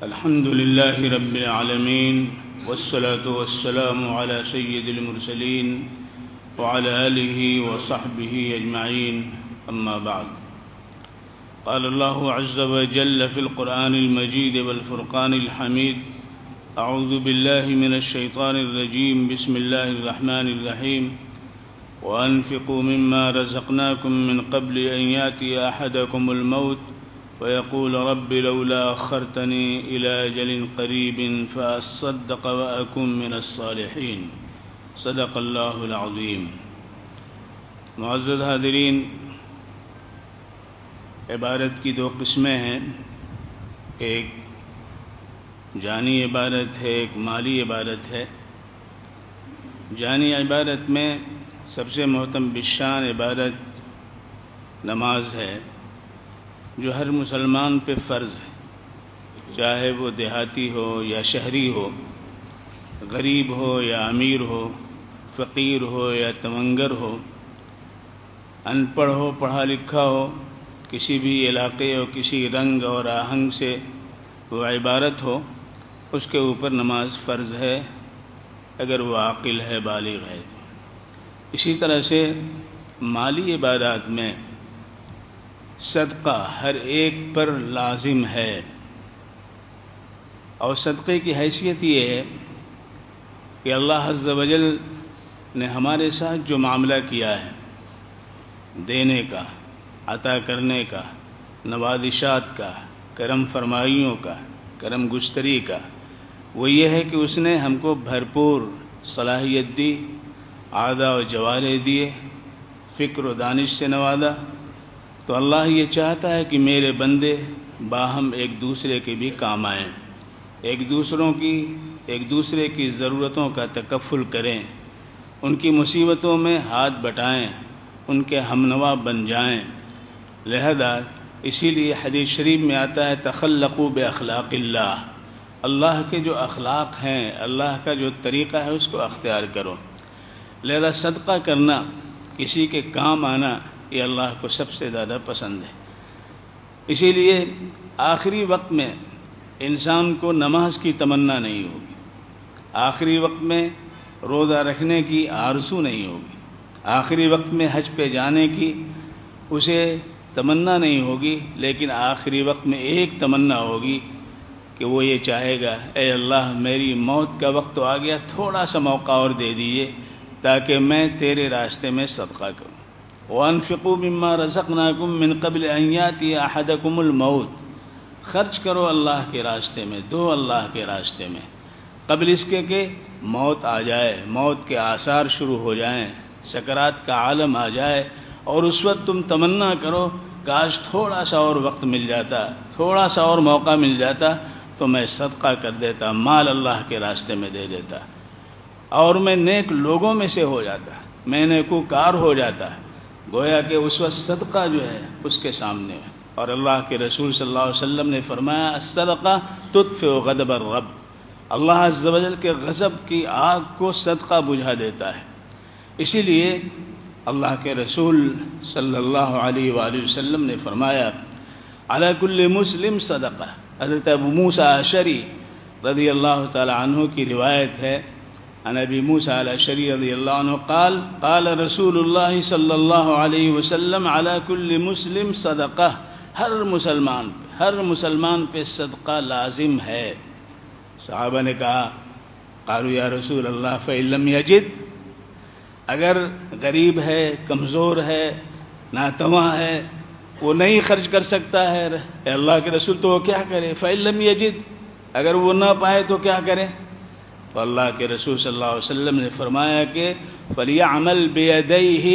الحمد لله رب العالمين والصلاة والسلام على سيد المرسلين وعلى آله وصحبه أجمعين أما بعد. قال الله عز وجل في القرآن المجيد والفرقان الحميد: أعوذ بالله من الشيطان الرجيم، بسم الله الرحمن الرحيم. وأنفقوا مما رزقناكم من قبل أن يأتي أحدكم الموت ويقول رب لولا أخرتني إلى أجل قريب فأصدق وأكن من الصالحين. صدق اللہ العظیم. معزز حاضرین، عبادت کی دو قسمیں ہیں، ایک جانی عبادت ہے، ایک مالی عبادت ہے. جانی عبادت میں سب سے محترم بالشان عبادت نماز ہے، جو ہر مسلمان پہ فرض ہے، چاہے وہ دیہاتی ہو یا شہری ہو، غریب ہو یا امیر ہو، فقیر ہو یا تمنگر ہو، ان پڑھ ہو پڑھا لکھا ہو، کسی بھی علاقے اور کسی رنگ اور آہنگ سے وہ عبارت ہو، اس کے اوپر نماز فرض ہے اگر وہ عاقل ہے، بالغ ہے. اسی طرح سے مالی عبادات میں صدقہ ہر ایک پر لازم ہے، اور صدقے کی حیثیت یہ ہے کہ اللہ عز و جل نے ہمارے ساتھ جو معاملہ کیا ہے دینے کا، عطا کرنے کا، نوازشات کا، کرم فرمائیوں کا، کرم گستری کا، وہ یہ ہے کہ اس نے ہم کو بھرپور صلاحیت دی، اعضاء و جوارح دیے، فکر و دانش سے نوازا. تو اللہ یہ چاہتا ہے کہ میرے بندے باہم ایک دوسرے کے بھی کام آئیں، ایک دوسرے کی ضرورتوں کا تکفل کریں، ان کی مصیبتوں میں ہاتھ بٹائیں، ان کے ہمنوا بن جائیں. لہذا اسی لیے حدیث شریف میں آتا ہے: تخلقوا باخلاق اللہ. اللہ کے جو اخلاق ہیں، اللہ کا جو طریقہ ہے، اس کو اختیار کرو. لہذا صدقہ کرنا، کسی کے کام آنا، یہ اللہ کو سب سے زیادہ پسند ہے. اسی لیے آخری وقت میں انسان کو نماز کی تمنا نہیں ہوگی، آخری وقت میں روزہ رکھنے کی آرزو نہیں ہوگی، آخری وقت میں حج پہ جانے کی اسے تمنا نہیں ہوگی، لیکن آخری وقت میں ایک تمنا ہوگی کہ وہ یہ چاہے گا: اے اللہ، میری موت کا وقت تو آ گیا، تھوڑا سا موقع اور دے دیجیے تاکہ میں تیرے راستے میں صدقہ کروں. وَأَنفِقُوا مِمَّا رَزَقْنَاكُم مِّن قَبْلِ أَن يَأْتِيَ أَحَدَكُمُ الْمَوْتُ. خرچ کرو اللہ کے راستے میں، دو اللہ کے راستے میں، قبل اس کے کہ موت آ جائے، موت کے آثار شروع ہو جائیں، سکرات کا عالم آ جائے، اور اس وقت تم تمنا کرو کاش تھوڑا سا اور وقت مل جاتا، تھوڑا سا اور موقع مل جاتا تو میں صدقہ کر دیتا، مال اللہ کے راستے میں دے دیتا، اور میں نیک لوگوں میں سے ہو جاتا، میں نیکوکار ہو جاتا. گویا کہ اس وقت صدقہ جو ہے اس کے سامنے ہے. اور اللہ کے رسول صلی اللہ علیہ وسلم نے فرمایا: الصدقہ تطفئ غضب الرب. اللہ عز و جل کے غضب کی آگ کو صدقہ بجھا دیتا ہے. اسی لیے اللہ کے رسول صلی اللہ علیہ وآلہ وسلم نے فرمایا: علی کل مسلم صدقہ. حضرت ابو موسیٰ اشعری رضی اللہ تعالی عنہ کی روایت ہے، عن ابی موسیٰ الاشعری رضی اللہ عنہ قال: قال رسول اللہ صلی اللہ علیہ وسلم: علی کل مسلم صدقہ. ہر مسلمان پہ صدقہ لازم ہے. صحابہ نے کہا: قالوا یا رسول اللہ فإن لم یجد. اگر غریب ہے، کمزور ہے، ناتواں ہے، وہ نہیں خرچ کر سکتا ہے، اے اللہ کے رسول تو وہ کیا کرے؟ فإن لم یجد، اگر وہ نہ پائے تو کیا کرے؟ تو اللہ کے رسول صلی اللہ علیہ وسلم نے فرمایا کہ فَلْيَعْمَلْ بِيَدَيْهِ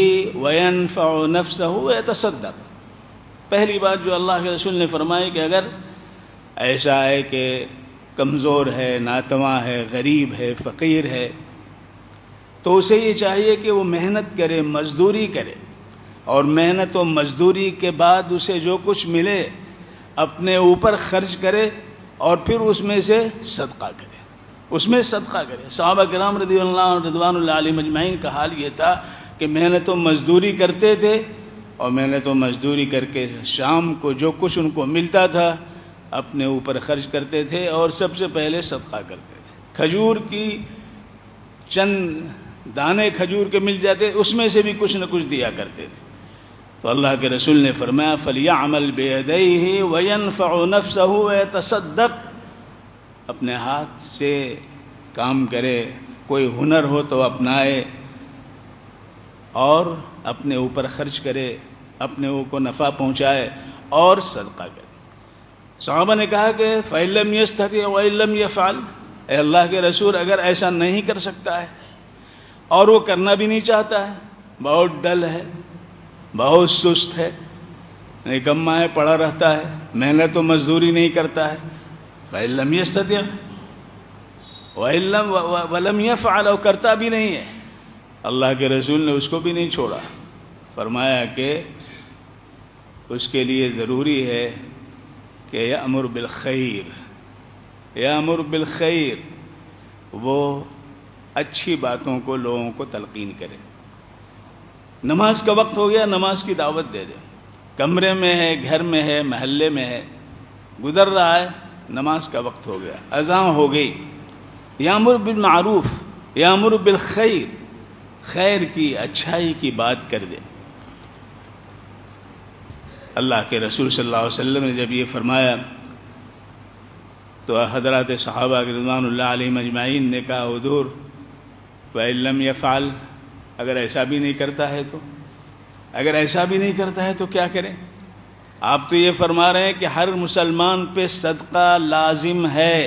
وَيَنْفَعُ نَفْسَهُ وَيَتَصَدَّقْ. پہلی بات جو اللہ کے رسول نے فرمائی کہ اگر ایسا ہے کہ کمزور ہے، ناتواں ہے، غریب ہے، فقیر ہے، تو اسے یہ چاہیے کہ وہ محنت کرے، مزدوری کرے، اور محنت و مزدوری کے بعد اسے جو کچھ ملے اپنے اوپر خرچ کرے، اور پھر اس میں سے صدقہ کرے، اس میں صدقہ کرے. صحابہ کرام رضی اللہ عنہ رضوان اللہ علیہم اجمعین کا حال یہ تھا کہ محنت و مزدوری کرتے تھے، اور محنت و مزدوری کر کے شام کو جو کچھ ان کو ملتا تھا اپنے اوپر خرچ کرتے تھے اور سب سے پہلے صدقہ کرتے تھے. کھجور کی چند دانے کھجور کے مل جاتے اس میں سے بھی کچھ نہ کچھ دیا کرتے تھے. تو اللہ کے رسول نے فرمایا فَلْيَعْمَلْ بِيَدَيْهِ وَيَنْفَعُ نَفْسَهُ وَيَتَصَدَّقْ، اپنے ہاتھ سے کام کرے، کوئی ہنر ہو تو اپنائے اور اپنے اوپر خرچ کرے، اپنے کو نفع پہنچائے اور صدقہ کرے. صحابہ نے کہا کہ فَإِن لَّمْ يَسْتَطِعْ وَإِن لَّمْ يَفْعَلْ، اے اللہ کے رسول اگر ایسا نہیں کر سکتا ہے اور وہ کرنا بھی نہیں چاہتا ہے، بہت ڈل ہے، بہت سست ہے، نکما ہے، پڑا رہتا ہے، محنت و مزدوری نہیں کرتا ہے، فَإِن لَّمْ يَسْتَطِعْ وَلَمْ يَفْعَلْ، اور کرتا بھی نہیں ہے، اللہ کے رسول نے اس کو بھی نہیں چھوڑا. فرمایا کہ اس کے لیے ضروری ہے کہ یأمر بالخیر، یأمر بالخیر، وہ اچھی باتوں کو لوگوں کو تلقین کرے. نماز کا وقت ہو گیا، نماز کی دعوت دے دے. کمرے میں ہے، گھر میں ہے، محلے میں ہے، گزر رہا ہے، نماز کا وقت ہو گیا، اذان ہو گئی. یامر بالمعروف، یامر بالخیر، خیر کی، اچھائی کی بات کر دے. اللہ کے رسول صلی اللہ علیہ وسلم نے جب یہ فرمایا تو حضرات صحابہ رضوان اللہ علیہم اجمعین نے کہا حضور فَإِن لَّمْ يَفْعَلْ، اگر ایسا بھی نہیں کرتا ہے تو، اگر ایسا بھی نہیں کرتا ہے تو کیا کریں؟ آپ تو یہ فرما رہے ہیں کہ ہر مسلمان پہ صدقہ لازم ہے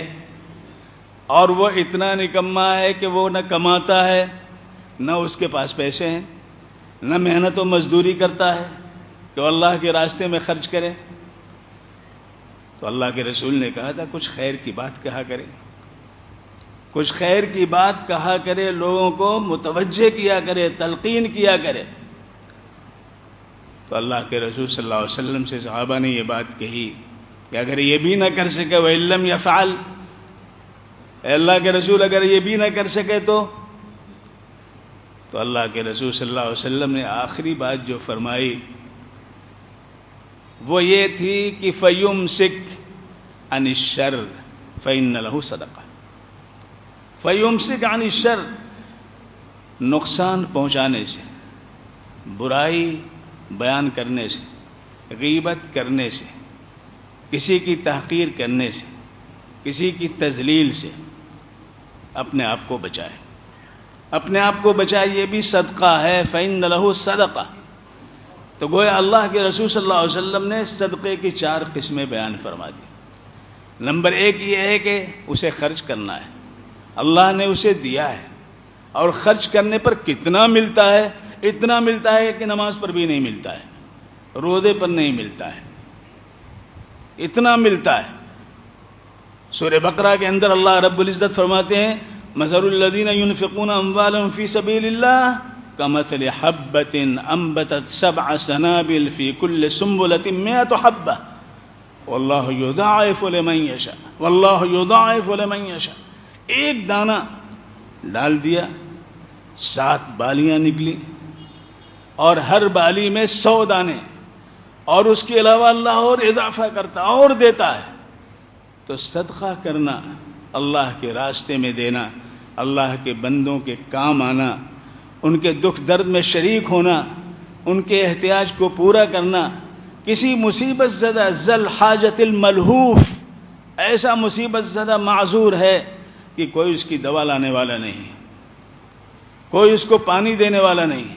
اور وہ اتنا نکما ہے کہ وہ نہ کماتا ہے، نہ اس کے پاس پیسے ہیں، نہ محنت و مزدوری کرتا ہے کہ وہ اللہ کے راستے میں خرچ کرے. تو اللہ کے رسول نے کہا تھا کچھ خیر کی بات کہا کرے، کچھ خیر کی بات کہا کرے، لوگوں کو متوجہ کیا کرے، تلقین کیا کرے. تو اللہ کے رسول صلی اللہ علیہ وسلم سے صحابہ نے یہ بات کہی کہ اگر یہ بھی نہ کر سکے وَإِن لَّمْ يَفْعَلْ، اے اللہ کے رسول اگر یہ بھی نہ کر سکے تو اللہ کے رسول صلی اللہ علیہ وسلم نے آخری بات جو فرمائی وہ یہ تھی کہ فَيُمْسِكْ عَنِ الشَّرِّ فَإِنَّ لَهُ صَدَقَةً. فَيُمْسِكْ عَنِ الشَّرِّ، نقصان پہنچانے سے، برائی بیان کرنے سے، غیبت کرنے سے، کسی کی تحقیر کرنے سے، کسی کی تذلیل سے اپنے آپ کو بچائے، اپنے آپ کو بچائے. یہ بھی صدقہ ہے. فَإِنَّ لَهُ صَدَقَةً. تو گویا اللہ کے رسول صلی اللہ علیہ وسلم نے صدقے کی 4 قسمیں بیان فرما دی. نمبر 1 یہ ہے کہ اسے خرچ کرنا ہے، اللہ نے اسے دیا ہے، اور خرچ کرنے پر کتنا ملتا ہے؟ اتنا ملتا ہے کہ نماز پر بھی نہیں ملتا ہے، روزے پر نہیں ملتا ہے، اتنا ملتا ہے. سورہ بقرہ کے اندر اللہ رب العزت فرماتے ہیں مثل الذین ينفقون اموالهم فی سبیل اللہ کمثل حبة انبتت 7 سنابل فی کل سنبلة 100 حبة واللہ یضاعف لمن یشاء واللہ یضاعف لمن یشاء. ایک دانہ ڈال دیا، 7 بالیاں نکلی اور ہر بالی میں 100 دانے، اور اس کے علاوہ اللہ اور اضافہ کرتا اور دیتا ہے. تو صدقہ کرنا، اللہ کے راستے میں دینا، اللہ کے بندوں کے کام آنا، ان کے دکھ درد میں شریک ہونا، ان کے احتیاج کو پورا کرنا. کسی مصیبت زدہ ذل حاجت الملہوف، ایسا مصیبت زدہ معذور ہے کہ کوئی اس کی دوا لانے والا نہیں، کوئی اس کو پانی دینے والا نہیں،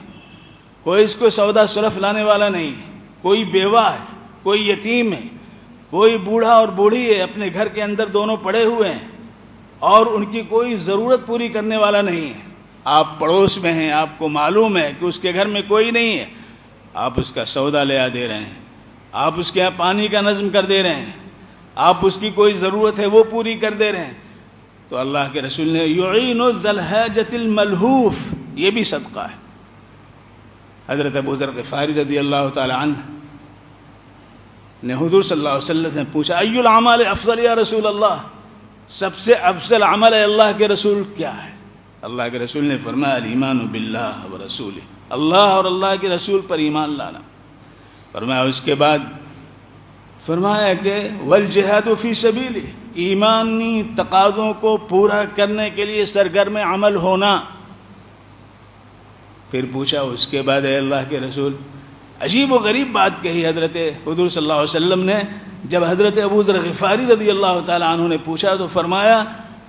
کوئی اس کو سودا سلف لانے والا نہیں، کوئی بیوہ ہے، کوئی یتیم ہے، کوئی بوڑھا اور بوڑھی ہے، اپنے گھر کے اندر دونوں پڑے ہوئے ہیں اور ان کی کوئی ضرورت پوری کرنے والا نہیں ہے. آپ پڑوس میں ہیں، آپ کو معلوم ہے کہ اس کے گھر میں کوئی نہیں ہے، آپ اس کا سودا لے آ دے رہے ہیں، آپ اس کے یہاں پانی کا نظم کر دے رہے ہیں، آپ اس کی کوئی ضرورت ہے وہ پوری کر دے رہے ہیں. تو اللہ کے رسول نے یعین ذی الحاجۃ الملہوف، یہ بھی صدقہ ہے. حضرت ابو ذر غفاری رضی اللہ تعالی عنہ نے حضور صلی اللہ علیہ وسلم نے پوچھا ای العمال افضل یا رسول اللہ، سب سے افضل عمل ہے اللہ کے رسول کیا ہے؟ اللہ کے رسول نے فرمایا الایمان باللہ ورسولہ، اللہ اور اللہ کے رسول پر ایمان لانا. فرمایا اس کے بعد فرمایا کہ والجہاد فی سبیلہ، ایمانی تقاضوں کو پورا کرنے کے لیے سرگرم عمل ہونا۔ پھر پوچھا اس کے بعد اے اللہ کے رسول، عجیب و غریب بات کہی حضرت حضور صلی اللہ علیہ وسلم نے۔ جب حضرت ابو ذر غفاری رضی اللہ تعالی عنہ نے پوچھا تو فرمایا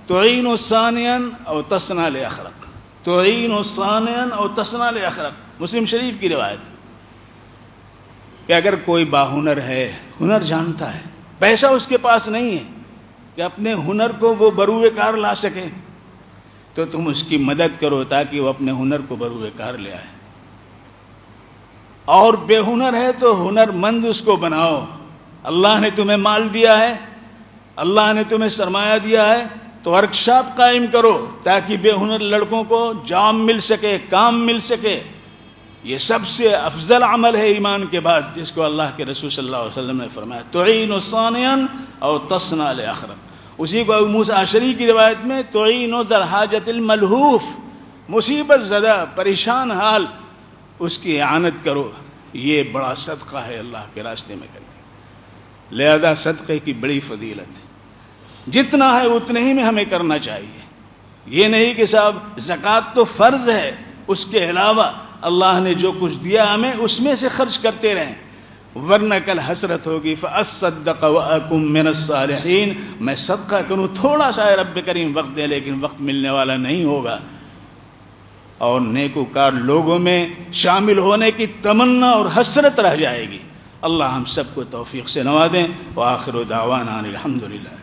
تعین صانعا او تصنع لاخرق، تعین صانعا او تصنع لاخرق، مسلم شریف کی روایت کہ اگر کوئی باہنر ہے، ہنر جانتا ہے، پیسہ اس کے پاس نہیں ہے کہ اپنے ہنر کو وہ بروئے کار لا سکے، تو تم اس کی مدد کرو تاکہ وہ اپنے ہنر کو بروئے کار لے آئے۔ اور بے ہنر ہے تو ہنر مند اس کو بناؤ۔ اللہ نے تمہیں مال دیا ہے، اللہ نے تمہیں سرمایہ دیا ہے، تو ورک شاپ قائم کرو تاکہ بے ہنر لڑکوں کو جاب مل سکے، کام مل سکے۔ یہ سب سے افضل عمل ہے ایمان کے بعد، جس کو اللہ کے رسول صلی اللہ علیہ وسلم نے فرمایا تعین صانعا او تصنع لاخرق۔ اسی کو ابو موسیٰ اشعری کی روایت میں تعین ذا الحاجۃ الملہوف، مصیبت زدہ پریشان حال اس کی اعانت کرو، یہ بڑا صدقہ ہے اللہ کے راستے میں کرنے۔ لہذا صدقے کی بڑی فضیلت ہے، جتنا ہے اتنے ہی میں ہمیں کرنا چاہیے۔ یہ نہیں کہ صاحب زکوٰۃ تو فرض ہے، اس کے علاوہ اللہ نے جو کچھ دیا ہمیں اس میں سے خرچ کرتے رہیں، ورنہ کل حسرت ہوگی فاصدق واکن من الصالحین، میں صدقہ کروں تھوڑا سا ہے رب کریم وقت دے، لیکن وقت ملنے والا نہیں ہوگا، اور نیکوکار لوگوں میں شامل ہونے کی تمنا اور حسرت رہ جائے گی۔ اللہ ہم سب کو توفیق سے نوازیں۔ وآخر دعوانا الحمدللہ۔